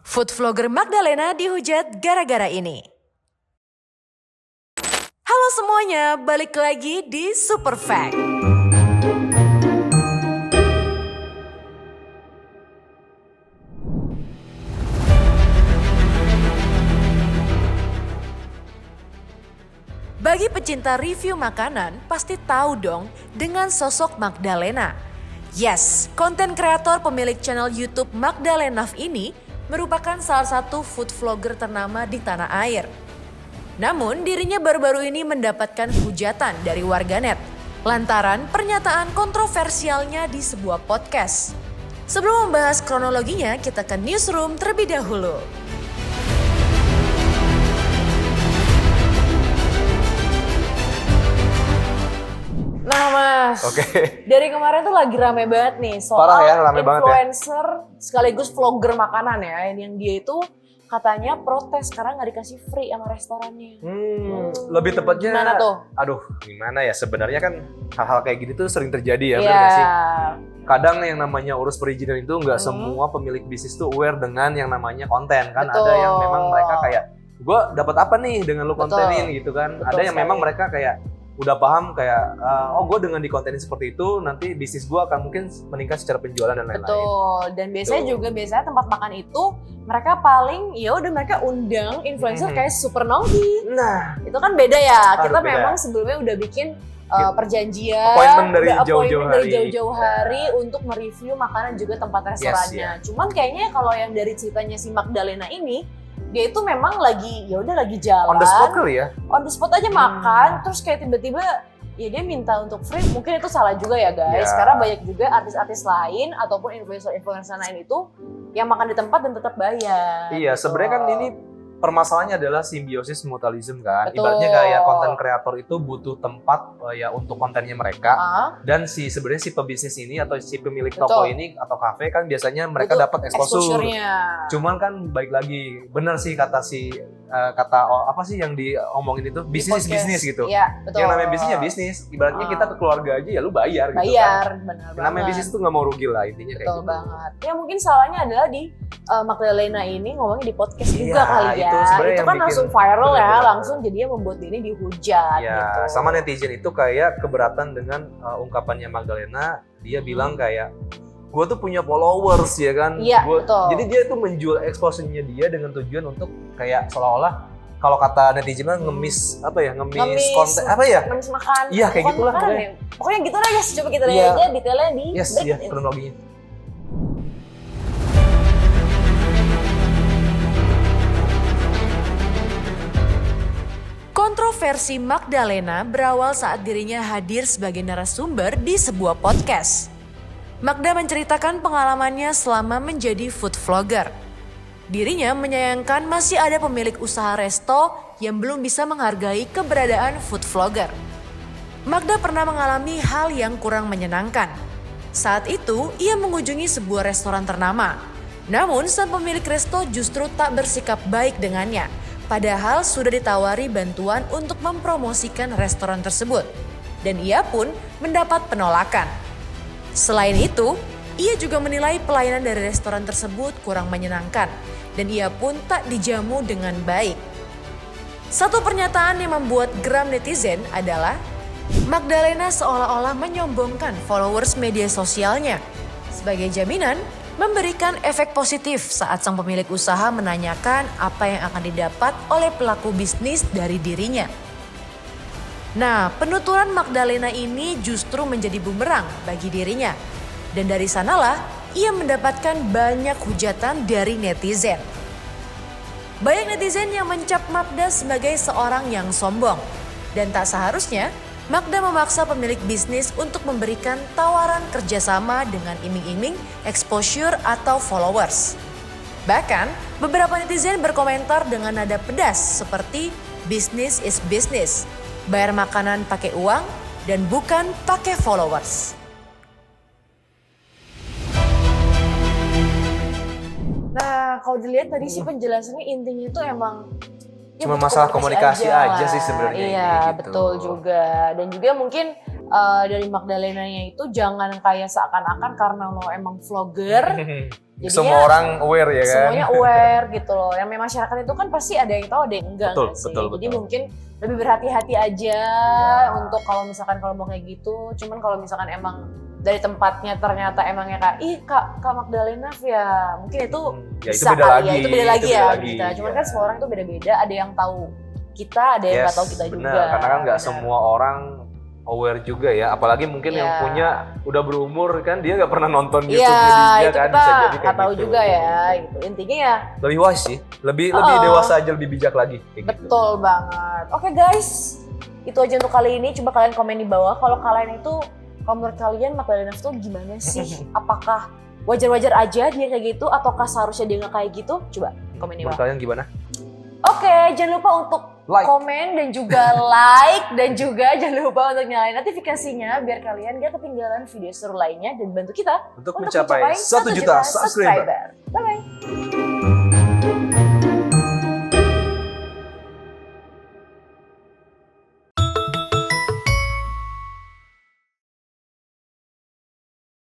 Food vlogger Magdalena dihujat gara-gara ini. Halo semuanya, balik lagi di Super Fact. Bagi pecinta review makanan, pasti tahu dong dengan sosok Magdalena. Yes, konten kreator pemilik channel YouTube Magdalena ini merupakan salah satu food vlogger ternama di tanah air. Namun dirinya baru-baru ini mendapatkan hujatan dari warganet lantaran pernyataan kontroversialnya di sebuah podcast. Sebelum membahas kronologinya, kita ke newsroom terlebih dahulu. Nah Mas, dari kemarin tuh lagi rame banget nih soal Parah ya, rame influencer sekaligus vlogger makanan ya, yang dia itu katanya protes karena nggak dikasih free sama restorannya. Lebih tepatnya, Gimana tuh? Aduh, gimana ya? Sebenarnya kan hal-hal kayak gini tuh sering terjadi ya, bener Iya. nggak sih? Kadang yang namanya urus perizinan itu nggak semua pemilik bisnis tuh aware dengan yang namanya konten kan. Betul. Ada yang memang mereka kayak, gue dapat apa nih dengan lu kontenin gitu kan? Betul Ada yang sekali. memang mereka kayak udah paham kayak, oh gue dengan dikontenin seperti itu nanti bisnis gue akan mungkin meningkat secara penjualan dan lain-lain. Betul. Dan biasanya tempat makan itu mereka paling ya udah mereka undang influencer kayak Super Nongki. Nah, Itu kan beda ya. Aduh, Kita beda. memang sebelumnya udah bikin perjanjian, Appointment dari udah jauh-jauh appointment dari hari. jauh-jauh hari untuk mereview makanan juga tempat restorannya. Cuman kayaknya kalau yang dari ceritanya si Magdalena ini, dia itu memang lagi ya udah lagi jalan. on the spot kali ya? On the spot aja makan, terus kayak tiba-tiba ya dia minta untuk free. Mungkin itu salah juga ya guys, Ya. karena banyak juga artis-artis lain ataupun influencer-influencer lain itu yang makan di tempat dan tetap bayar. Iya, gitu. sebenarnya kan ini permasalahannya adalah simbiosis mutualism kan. Betul. Ibaratnya kayak konten kreator itu butuh tempat ya untuk kontennya mereka. Ah, Dan sebenarnya si pebisnis ini atau si pemilik Betul. toko ini atau kafe kan biasanya mereka Butuh dapat exposure. exposure-nya. Cuman kan baik lagi, benar sih kata apa sih yang diomongin itu, Di bisnis podcast. gitu. Iya, betul. Yang namanya bisnis ya bisnis. Ibaratnya kita ke keluarga aja ya lu bayar gitu Bayar, kan. benar Yang namanya banget. bisnis tuh nggak mau rugi lah intinya kayak Betul gitu. banget. Ya mungkin salahnya adalah di Magdalena ini ngomongnya di podcast juga Iya, kali ya. itu sebenarnya Itu yang kan bikin- langsung viral ya, bener-bener. langsung jadinya membuat dia ini dihujat Ya, gitu. sama netizen itu kayak keberatan dengan ungkapannya Magdalena. Dia bilang kayak, gue tuh punya followers ya kan. Iya, Gua- betul. Jadi dia tuh menjual exposure-nya dia dengan tujuan untuk kayak seolah-olah kalau kata netizen kan ngemis apa ya, ngemis konten apa ya? Ngemis makan. Iya, kayak Bukan gitulah makanan pokoknya. ya. Pokoknya gitu lah guys, coba kita lihat Iya. aja detailnya di Yes, berikut ya ini. kronologinya. Kontroversi Magdalena berawal saat dirinya hadir sebagai narasumber di sebuah podcast. Magda menceritakan pengalamannya selama menjadi food vlogger. Dirinya menyayangkan masih ada pemilik usaha resto yang belum bisa menghargai keberadaan food vlogger. Magda pernah mengalami hal yang kurang menyenangkan. Saat itu, ia mengunjungi sebuah restoran ternama. Namun, sang pemilik resto justru tak bersikap baik dengannya. Padahal sudah ditawari bantuan untuk mempromosikan restoran tersebut. Dan ia pun mendapat penolakan. Selain itu, ia juga menilai pelayanan dari restoran tersebut kurang menyenangkan. Dan ia pun tak dijamu dengan baik. Satu pernyataan yang membuat geram netizen adalah Magdalena seolah-olah menyombongkan followers media sosialnya. Sebagai jaminan, memberikan efek positif saat sang pemilik usaha menanyakan apa yang akan didapat oleh pelaku bisnis dari dirinya. Nah, penuturan Magdalena ini justru menjadi bumerang bagi dirinya. Dan dari sanalah ia mendapatkan banyak hujatan dari netizen. Banyak netizen yang mencap Magda sebagai seorang yang sombong. Dan tak seharusnya Magda memaksa pemilik bisnis untuk memberikan tawaran kerjasama dengan iming-iming, exposure, atau followers. Bahkan, beberapa netizen berkomentar dengan nada pedas seperti business is business, bayar makanan pakai uang dan bukan pakai followers. Nah, kalau dilihat tadi sih penjelasannya intinya itu emang Cuma masalah komunikasi aja sih sebenarnya Iya, gitu. betul juga. Dan juga mungkin dari Magdalenanya itu jangan kayak seakan-akan karena lo emang vlogger. Jadinya semua orang aware ya kan? Semuanya aware gitu loh. Yang memang masyarakat itu kan pasti ada yang tahu, ada yang enggak. Betul. Jadi mungkin lebih berhati-hati aja untuk kalau misalkan kalau mau kayak gitu. Cuman kalau misalkan emang dari tempatnya ternyata emangnya kayak Kak Magdalena ya mungkin itu ya, bisa itu beda lagi, itu beda lagi ya lagi, kita. Cuman ya. kan semua orang itu beda-beda. Ada yang tahu kita, ada yang nggak tahu kita bener. juga. Karena kan nggak semua orang aware juga ya, apalagi mungkin yang punya udah berumur kan dia nggak pernah nonton YouTube-nya dia kan, bisa jadi kayak nggak tahu gitu. juga ya gitu. Intinya ya lebih wise sih, lebih dewasa aja, lebih bijak lagi kayak betul gitu. banget. Oke guys, itu aja untuk kali ini. Coba kalian komen di bawah kalau kalian itu, kalau menurut kalian Magdalena tuh gimana sih? Apakah wajar-wajar aja dia kayak gitu ataukah seharusnya dia nggak kayak gitu? Coba komen di bawah. Menurut kalian gimana? Oke, jangan lupa untuk komen dan juga like, dan juga jangan lupa untuk nyalain notifikasinya biar kalian gak ketinggalan video seru lainnya dan bantu kita untuk mencapai 1 juta subscriber. Bye bye.